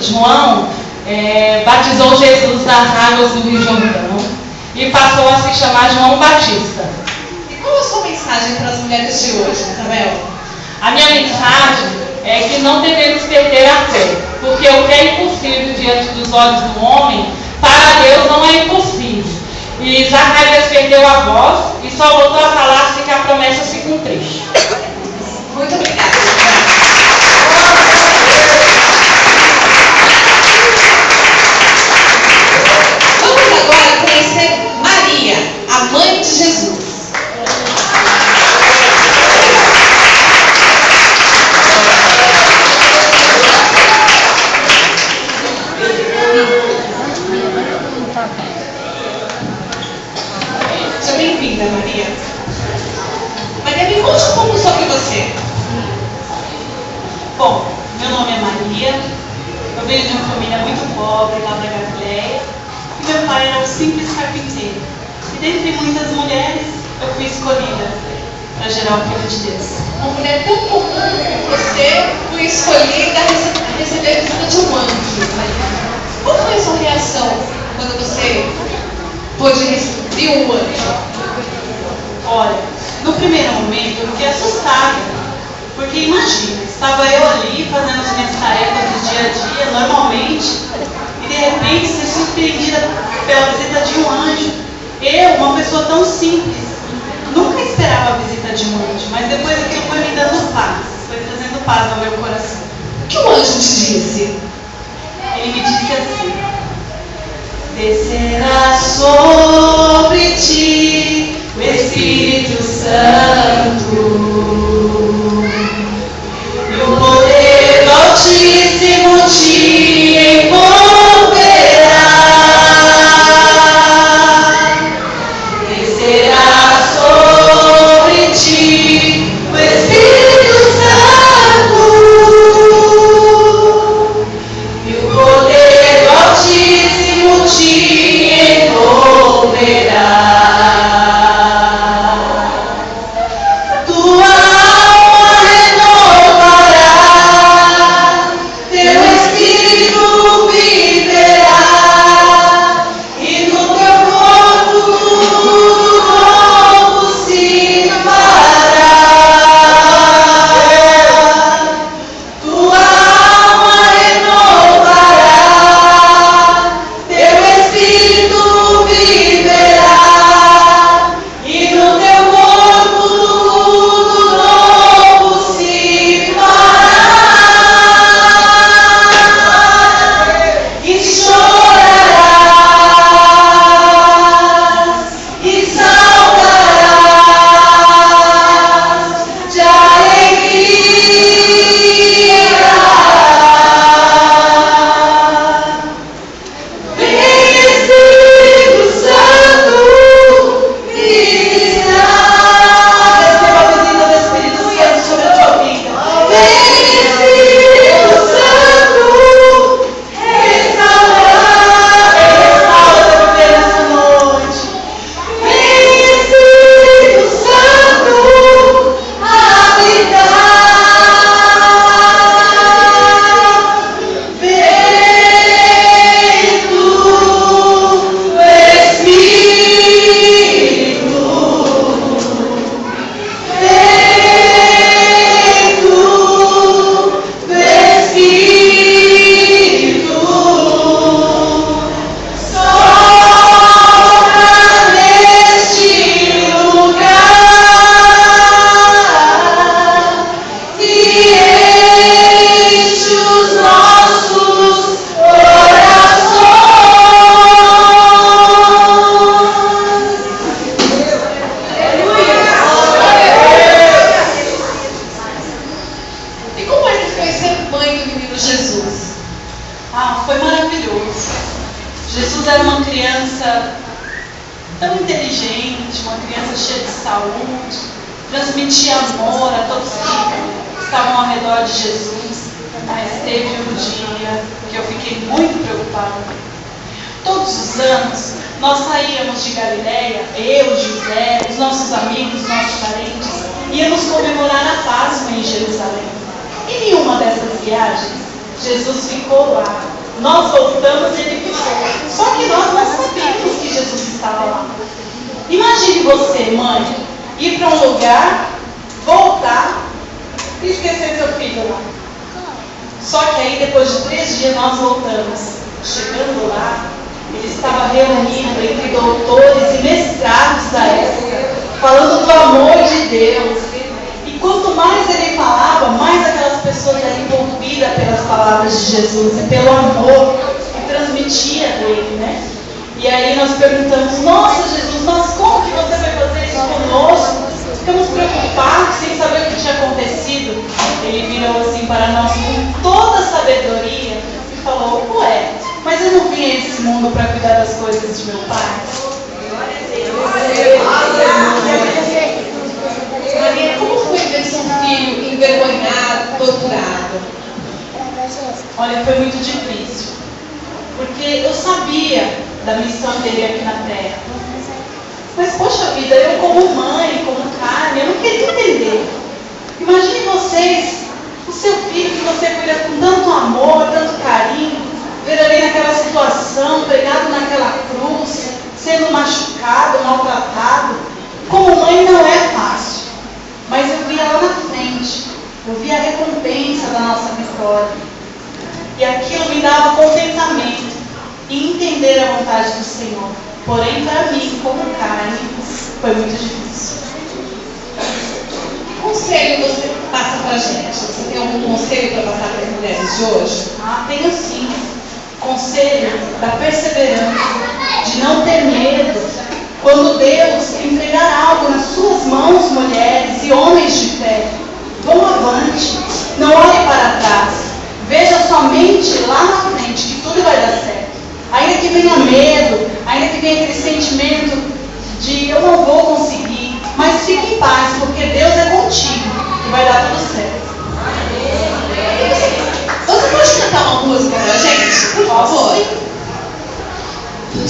João batizou Jesus nas águas do Rio Jordão e passou a se chamar João Batista. E qual a sua mensagem para as mulheres de hoje, Isabel? A minha mensagem é que não devemos perder a fé, porque o que é impossível diante dos olhos do homem, para Deus não é impossível. E Zacarias perdeu a voz e só voltou a falar assim que a promessa se cumpriu. Muito obrigada. Maria, a mãe de Jesus. Seja bem-vinda, Maria. Maria, me conte um pouco sobre você. Bom, meu nome é Maria, eu venho de uma família muito pobre lá da Galileia. Meu pai era um simples carpinteiro. E dentre muitas mulheres, eu fui escolhida para gerar o Filho de Deus. Uma mulher tão comum como você foi escolhida a receber a visita de um anjo. Qual foi a sua reação quando você pôde receber um anjo? Olha, no primeiro momento eu fiquei assustada. Porque imagina, estava eu ali fazendo as minhas tarefas do dia a dia, normalmente, e de repente ser surpreendida pela visita de um anjo. Eu, uma pessoa tão simples, nunca esperava a visita de um anjo, mas depois aquilo foi me dando paz, foi trazendo paz ao meu coração. O que o anjo te disse? Ele me disse assim: descerá sobre ti o Espírito Santo, e o poder do Altíssimo te envolverá. Descerá sobre ti o Espírito Santo, e o poder do Altíssimo te envolverá. Tua saúde, transmitir amor a todos que estavam ao redor de Jesus. Mas teve um dia que eu fiquei muito preocupada. Todos os anos, nós saíamos de Galileia, eu, José, os nossos amigos, os nossos parentes, íamos comemorar a Páscoa em Jerusalém. E em uma dessas viagens, Jesus ficou lá. Nós voltamos e ele ficou. Só que nós não sabíamos que Jesus estava lá. Imagine você, mãe, ir para um lugar, voltar e esquecer seu filho lá. Só que aí, depois de 3 dias, nós voltamos. Chegando lá, ele estava reunido entre doutores e mestrados da época, falando do amor de Deus. E quanto mais ele falava, mais aquelas pessoas eram envolvidas pelas palavras de Jesus e pelo amor que transmitia dele, né? E aí nós perguntamos: nossa, Jesus, mas como que você vai fazer isso conosco? Ficamos preocupados, sem saber o que tinha acontecido. Ele virou assim para nós com toda a sabedoria e falou: ué, mas eu não vim a esse mundo para cuidar das coisas de meu pai? Maria, como foi ver seu filho envergonhado, torturado? Olha, foi muito difícil, porque eu sabia da missão dele aqui na Terra. Mas, poxa vida, eu como mãe, como carne, eu não queria entender. Imagine vocês, o seu filho que você cuida com tanto amor, tanto carinho, ver ali naquela situação, pregado naquela cruz, sendo machucado, maltratado. Como mãe não é fácil, mas eu via lá na frente, eu via a recompensa da nossa vitória. E aquilo me dava contentamento e entender a vontade do Senhor. Porém, para mim, como carne, foi muito difícil. Que conselho você passa para a gente? Você tem algum conselho para passar para as mulheres de hoje? Tenho sim. Conselho da perseverança, de não ter medo. Quando Deus entregar algo nas suas mãos, mulheres e homens de fé, vão avante. Não olhe para trás. Veja somente lá na frente que tudo vai dar certo. Ainda que venha medo, ainda que venha aquele sentimento de eu não vou conseguir, mas fique em paz, porque Deus é contigo e vai dar tudo certo. Você pode cantar uma música pra gente, por favor? Meu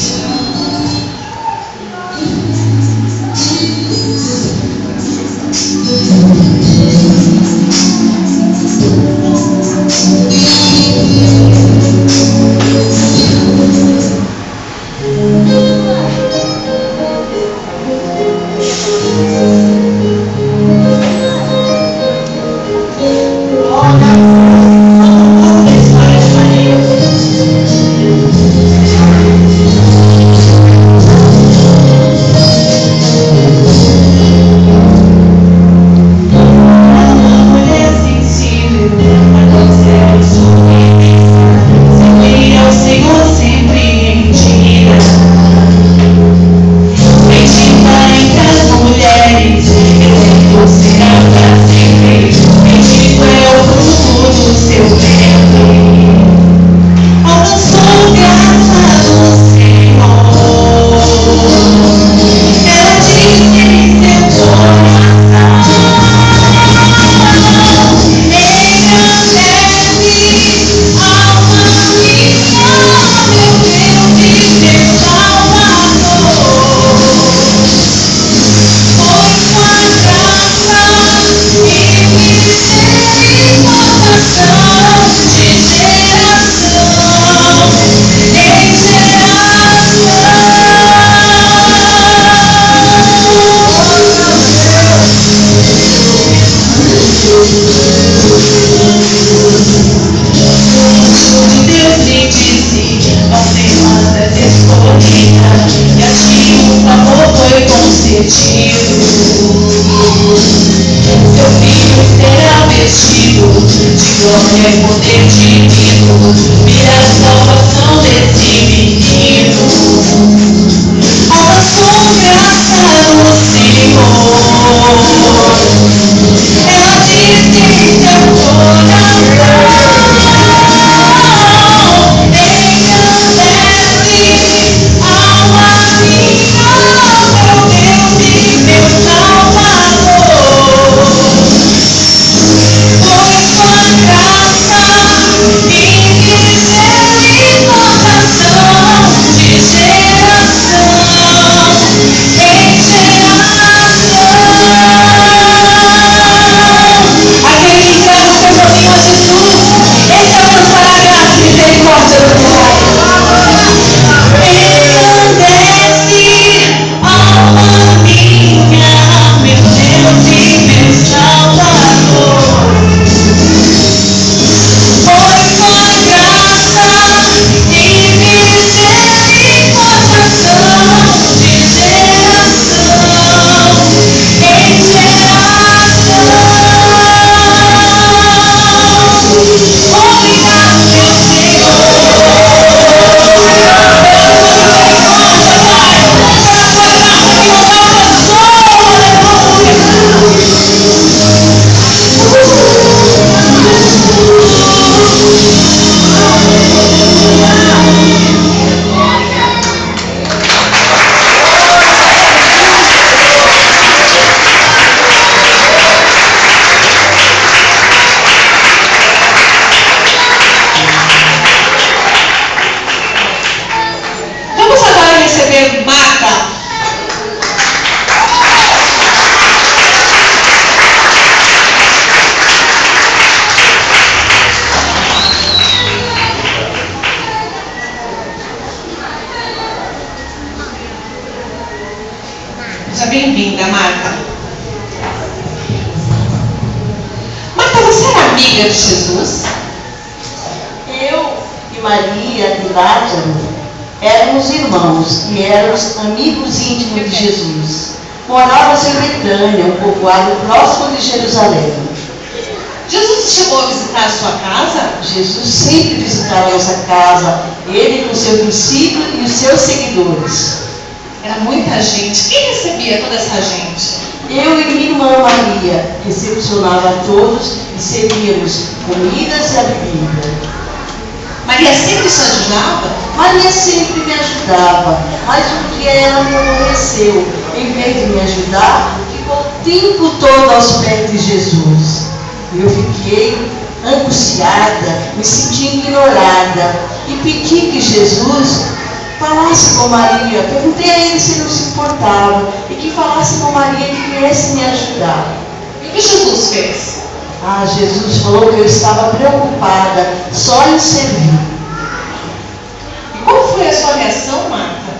família de Jesus? Eu e Maria de Lázaro éramos irmãos e éramos amigos íntimos de Jesus. Morávamos em Betânia, um povoado próximo de Jerusalém. Jesus te chamou a visitar a sua casa? Jesus sempre visitava a nossa casa, ele com seus discípulos e os seus seguidores. Era muita gente. Quem recebia toda essa gente? Eu e minha irmã Maria recepcionava a todos e servíamos comidas e a bebida. Maria sempre te ajudava? Maria sempre me ajudava, mas um dia ela me aborreceu. Em vez de me ajudar, ficou o tempo todo aos pés de Jesus. Eu fiquei angustiada, me senti ignorada e pedi que Jesus falasse com Maria. Perguntei a ele se não se importava e que falasse com Maria que viesse me ajudar. E o que Jesus fez? Jesus falou que eu estava preocupada só em servir. E qual foi a sua reação, Marta?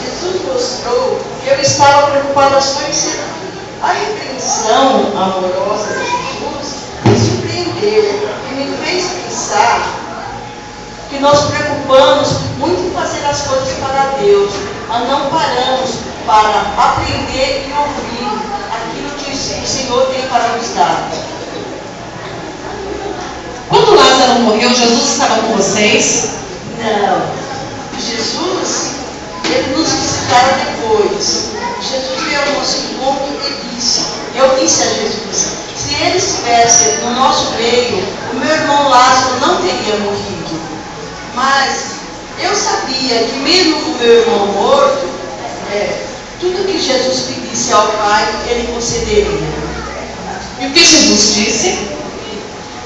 Jesus mostrou que eu estava preocupada só em servir. A repreensão amorosa de Jesus me surpreendeu e me fez pensar que nós preocupamos muito em fazer as coisas para Deus, mas não paramos para aprender e ouvir aquilo que o Senhor tem para nos dar. Quando Lázaro morreu, Jesus estava com vocês? Não. Jesus, ele nos visitara depois. Jesus veio ao nosso encontro e disse, eu disse a Jesus, se ele estivesse no nosso meio, o meu irmão Lázaro não teria morrido. Mas eu sabia que mesmo com meu irmão morto, tudo que Jesus pedisse ao Pai, ele concederia. E o que Jesus disse?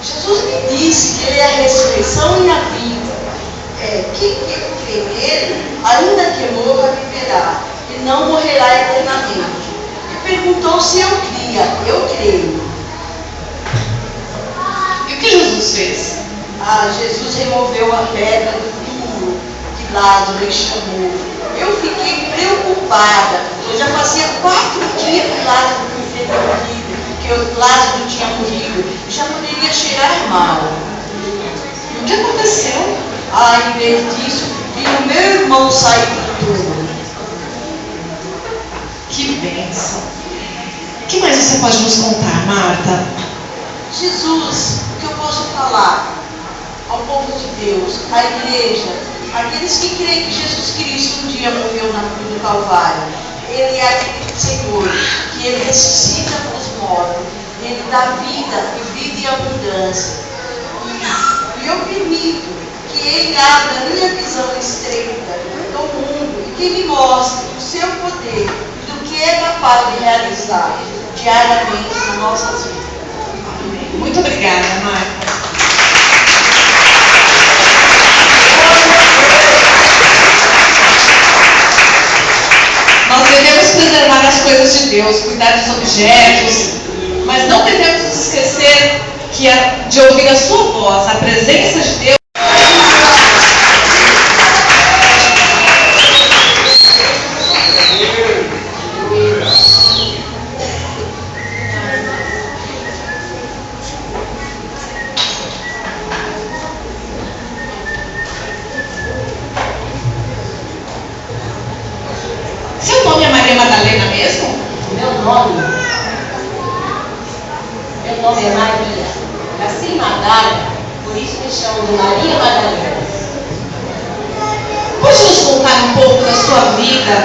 Jesus me disse que ele é a ressurreição e a vida. Quem crê nele, ainda que morra, viverá, e não morrerá eternamente. E perguntou se eu cria. Eu creio. E o que Jesus fez? Jesus removeu a pedra do túmulo que Lázaro lhe chamou. Eu fiquei preocupada. Eu já fazia 4 dias que Lázaro tinha morrido, que Lázaro tinha morrido. Já poderia cheirar mal. E o que aconteceu? Em vez disso, vi o meu irmão sair do túmulo. Que bênção. O que mais você pode nos contar, Marta? Jesus, o que eu posso falar ao povo de Deus, à igreja, aqueles que creem que Jesus Cristo um dia morreu na cruz do Calvário. Ele é aquele Senhor, que ele ressuscita os mortos, ele dá vida e vida em abundância. E eu permito que ele abra a minha visão estreita do mundo e que me mostre o seu poder e do que é capaz de realizar diariamente nas nossas vidas. Muito obrigada, Marta. Nós devemos preservar as coisas de Deus, cuidar dos objetos, mas não devemos nos esquecer de ouvir a sua voz, a presença de Deus. Seu nome é Maria Madalena mesmo? Meu nome é Maria. Nasci em Madalena, por isso me chamam de Maria Madalena. Pode nos contar um pouco da sua vida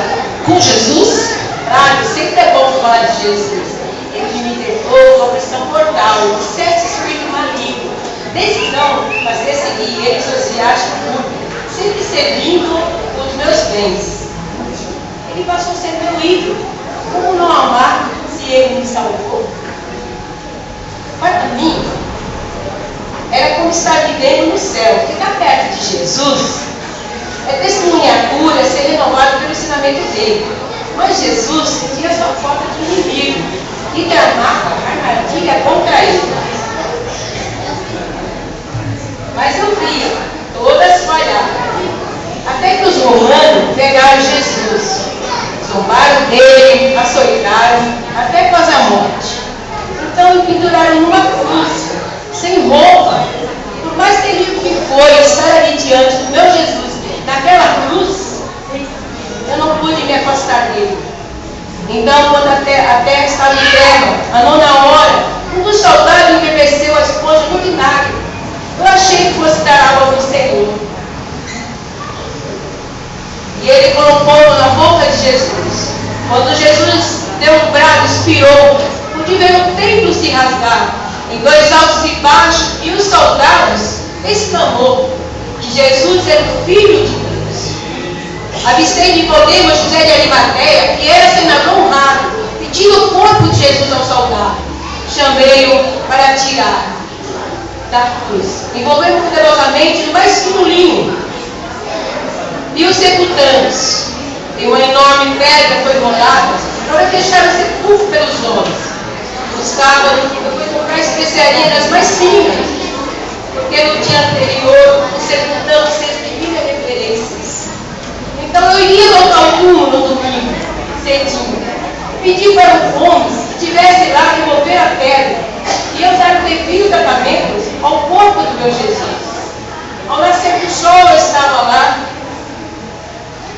com Jesus? Claro, sempre é bom falar de Jesus. Ele me libertou de uma pressão mortal, de 7 espíritos malignos. Decisão fazer seguir ele sociais no mundo, sempre servindo os meus bens. Ele passou a ser meu ídolo. Como não amar se ele me salvou? Para mim, era como estar vivendo no céu. Ficar perto de Jesus é testemunhar cura, ser renovado pelo ensinamento dele. Mas Jesus sentia sua falta de inimigo e tramava armadilha contra ele. Mas eu via todas falhar. Até que os romanos pegaram Jesus, eu não pude me afastar dele. Então, quando a terra estava em treva, a 9ª hora, um dos soldados embebeceu a esponja no vinagre. Eu achei que fosse dar água ao Senhor. E ele colocou na boca de Jesus. Quando Jesus deu um brado, expirou, pude ver o templo se rasgar em 2 altos e baixos, e os soldados exclamou que Jesus era o Filho de Deus. Avistei Nicodemo, José de Arimateia, que era senador honrado, pedindo o corpo de Jesus ao soldado. Chamei-o para tirar da cruz. Envolvemos poderosamente no mais fino linho. E os sepultanos. E uma enorme pedra foi rolada para fechar o sepulcro pelos homens. No sábado, eu fui comprar especiaria das mais finas, porque no dia anterior o sepultão servia referências. Então eu iria voltar ao túmulo no domingo, cedinho. Pedi para os homens que estivessem lá remover a pedra e eu dar o devido tratamento ao corpo do meu Jesus. Ao nascer do sol eu estava lá,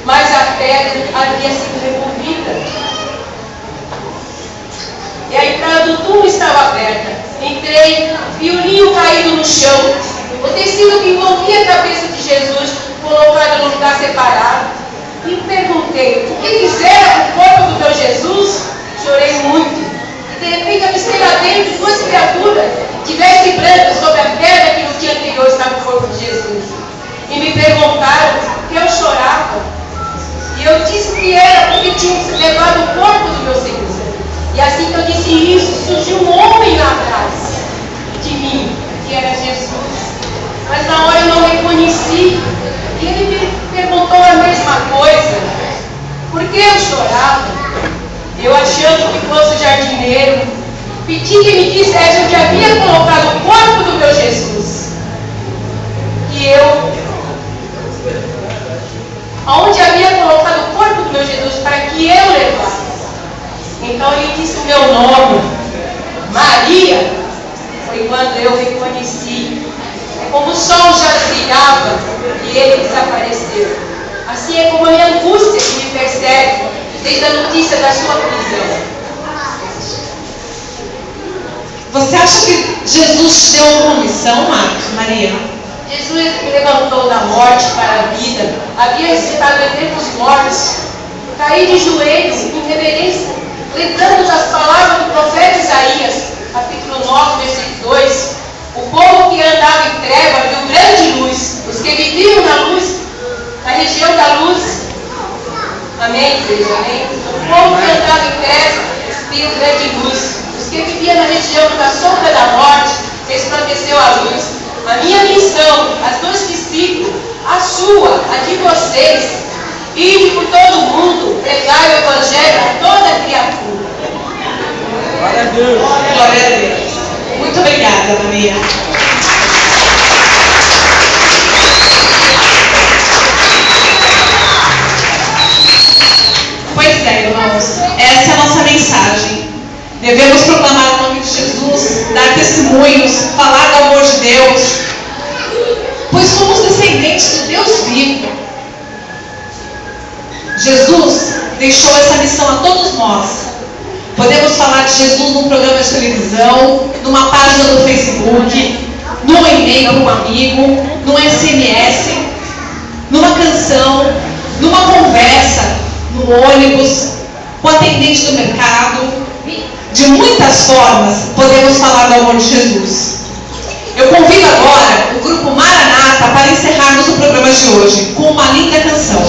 mas a pedra havia sido removida. E a entrada do túmulo estava aberta. Entrei, vi o linho caído no chão, o tecido que envolvia a cabeça de Jesus colocado num lugar separado. E perguntei, o que fizeram com o corpo do meu Jesus? Chorei muito. E de repente avistei lá dentro 2 criaturas de veste branca sobre a pedra que no dia anterior estava o corpo de Jesus. E me perguntaram por que eu chorava. E eu disse que era porque tinham levado o corpo do meu Senhor. E assim que eu disse isso, surgiu um homem lá atrás de mim, que era Jesus. Mas na hora eu não reconheci. E ele me perguntou a mesma coisa. Por que eu chorava? Eu, achando que fosse o jardineiro, pedi que me dissesse onde havia colocado o corpo do meu Jesus. E eu, aonde havia colocado o corpo do meu Jesus para que eu levasse. Então ele disse o meu nome, Maria. Foi quando eu reconheci. É como o sol já brilhava e ele desapareceu. Assim é como a minha angústia que me persegue desde a notícia da sua prisão. Você acha que Jesus te deu uma missão, Maria? Jesus me levantou da morte para a vida. Havia ressuscitado entre os mortos. Caí de joelhos em reverência, lembrando das palavras do profeta Isaías, capítulo 9, versículo 2. O povo que andava em trevas viu grande luz. Os que viviam na luz, na região da luz. Amém, igreja? Amém? O povo que andava em trevas viu grande luz. Os que viviam na região da sombra da morte, resplandeceu a luz. A minha missão, as 2 discípulos, a sua, a de vocês, ide por todo o mundo, pregai o Evangelho a toda criatura. Glória a Deus. Glória a Deus. Muito obrigada, Maria. Pois é, irmãos, essa é a nossa mensagem. Devemos proclamar o nome de Jesus, dar testemunhos, falar do amor de Deus, pois somos descendentes do Deus vivo. Jesus deixou essa missão a todos nós. Podemos falar de Jesus num programa de televisão, numa página do Facebook, num e-mail para um amigo, num SMS, numa canção, numa conversa, no ônibus, com o atendente do mercado. De muitas formas podemos falar do amor de Jesus. Eu convido agora o grupo Maranata para encerrarmos o programa de hoje com uma linda canção.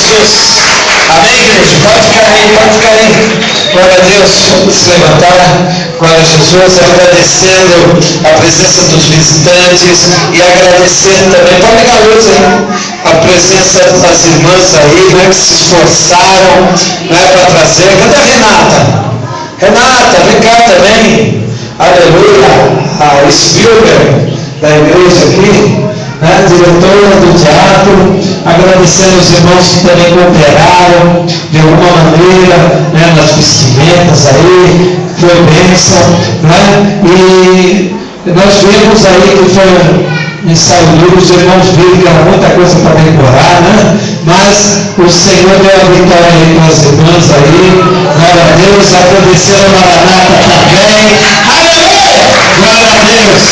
Jesus. Amém, igreja? Pode ficar aí, pode ficar aí. Glória a Deus. Vamos se levantar. Glória a Jesus. Agradecendo a presença dos visitantes e agradecendo também, pode ligar a luz aí, a presença das irmãs aí, né, que se esforçaram, né, para trazer. Cadê a Renata? Renata, vem cá também. Aleluia. A Spielberg da igreja aqui, né, diretora do teatro, agradecendo os irmãos que também cooperaram de alguma maneira, né, nas vestimentas aí, foi bênção, né, e nós vimos aí que foi ensaio livre, os irmãos viram que era muita coisa para decorar, né, mas o Senhor deu a vitória aí com as irmãs aí, glória a Deus, agradecendo a Maranata também, aleluia, glória a Deus.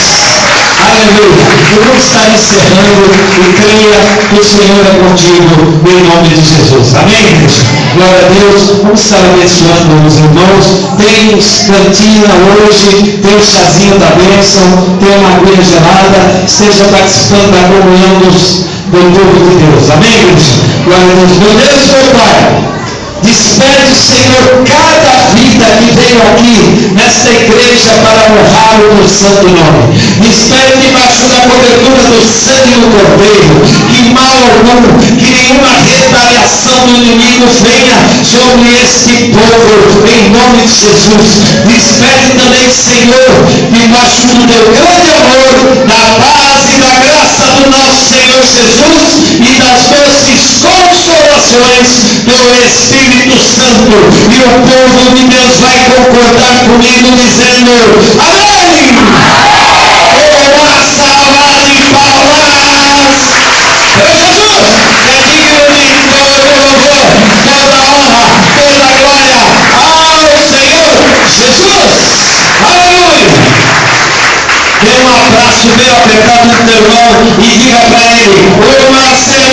Aleluia. Eu vou estar encerrando e creia que o Senhor é contigo em nome de Jesus. Amém, igreja? Glória a Deus. Vamos estar abençoando os irmãos. Tem cantina hoje, tem o chazinho da bênção, tem uma aguinha gelada. Esteja participando da comunhão do povo de Deus. Amém, igreja? Glória a Deus. Meu Deus, meu Pai. Despede, Senhor, cada vida que veio aqui nesta igreja para honrar o teu santo nome. Despede debaixo da cobertura do sangue do Cordeiro. Que mal algum, que nenhuma retaliação do inimigo venha sobre este povo, em nome de Jesus. Despede também, Senhor, debaixo do teu grande amor, da paz e da graça do nosso Senhor Jesus e das doces consolações do Espírito Santo, e o povo de Deus vai concordar comigo dizendo amém. Uma salva de palmas para Jesus, que é digno de todo louvor, toda honra, toda glória ao Senhor Jesus. Aleluia. Dê um abraço bem apertado no teu irmão e diga para ele: o Marcelo